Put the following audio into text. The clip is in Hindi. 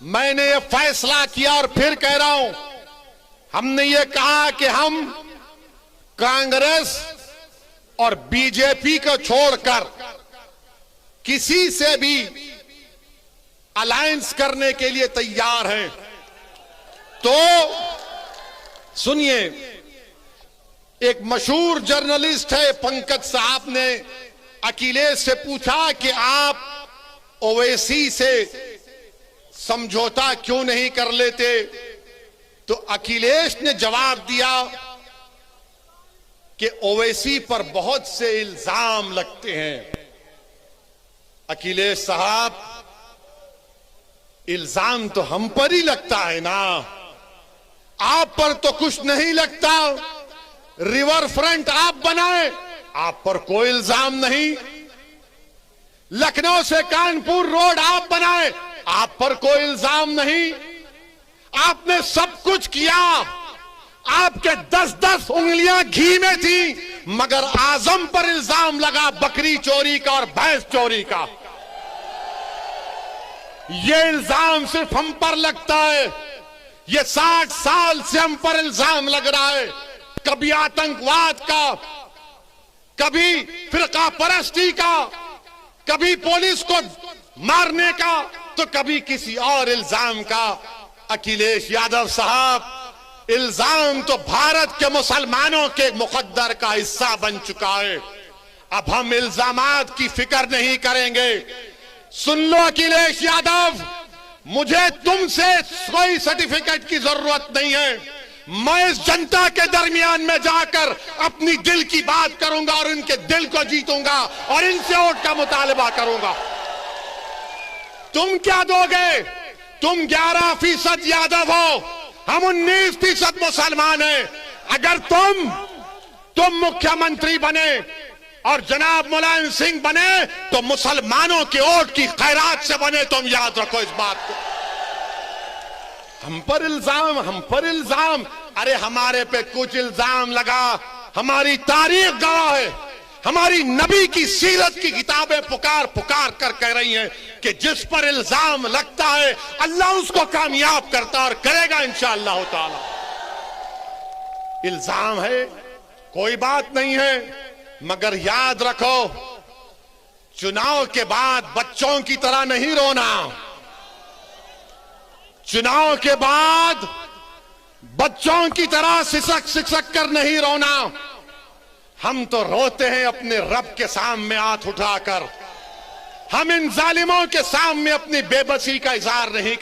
मैंने ये फैसला किया और फिर कह रहा हूं, हमने ये कहा कि हम कांग्रेस और बीजेपी को छोड़कर किसी से भी अलायंस करने के लिए तैयार हैं। तो सुनिए, एक मशहूर जर्नलिस्ट है पंकज साहब ने अखिलेश से पूछा कि आप ओवैसी से समझौता क्यों नहीं कर लेते, तो अखिलेश ने जवाब दिया कि ओवैसी पर बहुत से इल्जाम लगते हैं। अखिलेश साहब, इल्जाम तो हम पर ही लगता है ना, आप पर तो कुछ नहीं लगता। रिवर फ्रंट आप बनाए, आप पर कोई इल्जाम नहीं। लखनऊ से कानपुर रोड आप बनाए, आप पर कोई इल्जाम नहीं। आपने सब कुछ किया, आपके 10-10 उंगलियां घी में थी, मगर आजम पर इल्जाम लगा बकरी चोरी का और भैंस चोरी का। ये इल्जाम सिर्फ हम पर लगता है, ये 60 साल से हम पर इल्जाम लग रहा है। कभी आतंकवाद का, कभी फिरका परस्ती का, कभी पुलिस को मारने का, तो कभी किसी और इल्जाम का। अखिलेश यादव साहब, इल्जाम तो भारत के मुसलमानों के मुकद्दर का हिस्सा बन चुका है। अब हम इल्जामात की फिक्र नहीं करेंगे। सुन लो अखिलेश यादव, मुझे तुमसे कोई सर्टिफिकेट की जरूरत नहीं है। मैं इस जनता के दरमियान में जाकर अपनी दिल की बात करूंगा और इनके दिल को जीतूंगा और इनसे वोट का मुतालबा करूंगा। तुम क्या दोगे? तुम 11% यादव हो, हम 19% मुसलमान हैं। अगर तुम मुख्यमंत्री बने और जनाब मुलायम सिंह बने तो मुसलमानों के वोट की खैरात से बने। तुम याद रखो इस बात को। हम पर इल्जाम, अरे हमारे पे कुछ इल्जाम लगा, हमारी तारीख गवाह है, हमारी नबी की सीरत की किताबें पुकार पुकार कर कह रही हैं कि जिस पर इल्जाम लगता है अल्लाह उसको कामयाब करता और करेगा इंशाअल्लाह ताला। इल्जाम है, कोई बात नहीं है, मगर याद रखो, चुनाव के बाद बच्चों की तरह नहीं रोना। चुनाव के बाद बच्चों की तरह सिसक कर नहीं रोना। हम तो रोते हैं अपने रब के सामने हाथ उठाकर। हम इन जालिमों के सामने अपनी बेबसी का इजहार नहीं